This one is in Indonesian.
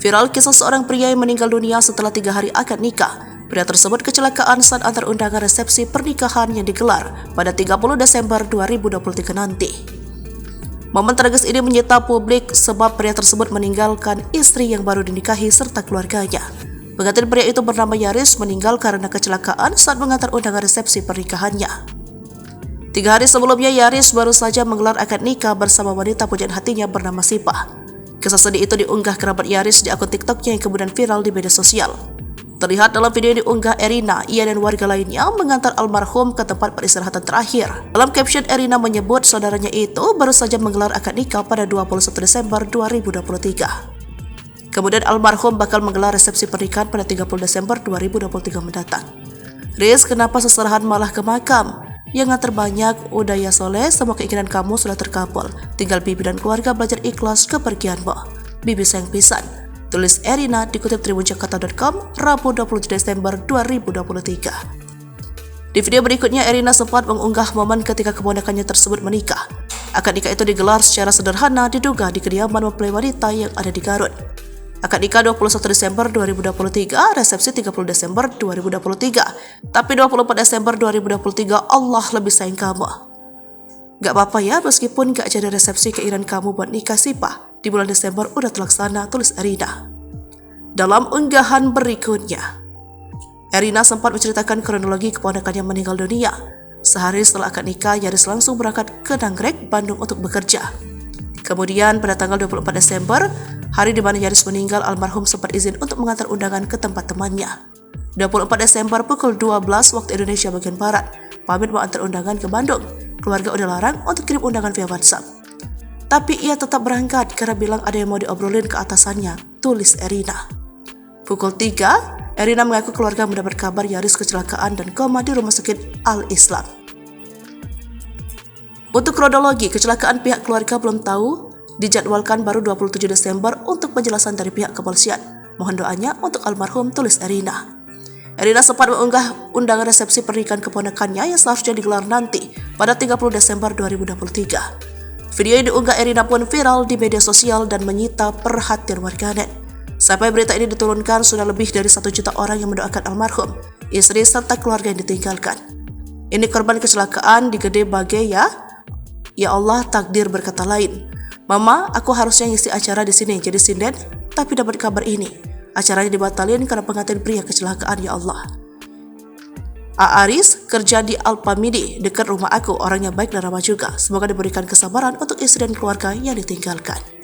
Viral kisah seorang pria yang meninggal dunia setelah 3 hari akad nikah. Pria tersebut kecelakaan saat antar undangan resepsi pernikahan yang digelar pada 30 Desember 2023 nanti. Momen tragis ini menyita publik sebab pria tersebut meninggalkan istri yang baru dinikahi serta keluarganya. Pengantin pria itu bernama Yaris meninggal karena kecelakaan saat mengantar undangan resepsi pernikahannya. 3 hari sebelumnya, Yaris baru saja menggelar akad nikah bersama wanita pujaan hatinya bernama Sipah. Kisah sedih itu diunggah kerabat Yaris di akun TikToknya yang kemudian viral di media sosial. Terlihat dalam video yang diunggah Erina, ia dan warga lainnya mengantar almarhum ke tempat peristirahatan terakhir. Dalam caption, Erina menyebut saudaranya itu baru saja menggelar akad nikah pada 21 Desember 2023. Kemudian almarhum bakal menggelar resepsi pernikahan pada 30 Desember 2023 mendatang. Riz, kenapa seserahan malah ke makam? Yang nganter banyak, udah ya soleh, semua keinginan kamu sudah terkabul. Tinggal Bibi dan keluarga belajar ikhlas kepergianmu. Bibi sayang pisan. Tulis Erina dikutip tribunjakarta.com Rabu 27 Desember 2023. Di video berikutnya, Erina sempat mengunggah momen ketika keponakannya tersebut menikah. Akad nikah itu digelar secara sederhana diduga di kediaman mempelai wanita yang ada di Garut. Akad nikah 21 Desember 2023, resepsi 30 Desember 2023. Tapi 24 Desember 2023 Allah lebih sayang kamu. Gak apa-apa ya, meskipun gak jadi resepsi keinginan kamu buat nikah Sipah di bulan Desember udah terlaksana, tulis Erina. Dalam unggahan berikutnya, Erina sempat menceritakan kronologi keponakannya meninggal dunia. Sehari setelah akad nikah, Yaris langsung berangkat ke Nagreg, Bandung untuk bekerja. Kemudian pada tanggal 24 Desember, hari di mana Yaris meninggal, almarhum sempat izin untuk mengantar undangan ke tempat temannya. 24 Desember pukul 12 waktu Indonesia bagian Barat, pamit mau antar undangan ke Bandung. Keluarga udah larang untuk kirim undangan via WhatsApp. Tapi ia tetap berangkat karena bilang ada yang mau diobrolin ke atasannya, tulis Erina. Pukul 3, Erina mengaku keluarga mendapat kabar Yaris kecelakaan dan koma di Rumah Sakit Al-Islam. Untuk kronologi kecelakaan, pihak keluarga belum tahu, dijadwalkan baru 27 Desember untuk penjelasan dari pihak kepolisian. Mohon doanya untuk almarhum, tulis Erina. Erina sempat mengunggah undangan resepsi pernikahan keponakannya yang seharusnya digelar nanti pada 30 Desember 2023. Video yang diunggah Erina pun viral di media sosial dan menyita perhatian warganet. Sampai berita ini diturunkan, sudah lebih dari 1 juta orang yang mendoakan almarhum, istri serta keluarga yang ditinggalkan. Ini korban kecelakaan di Gede Bage ya. Ya Allah, takdir berkata lain. Mama, aku harusnya ngisi acara di sini jadi sinden, tapi dapat kabar ini. Acaranya dibatalin karena pengantin pria kecelakaan, ya Allah. Aaris kerja di Alpamidi, dekat rumah aku, orangnya baik dan ramah juga. Semoga diberikan kesabaran untuk istri dan keluarga yang ditinggalkan.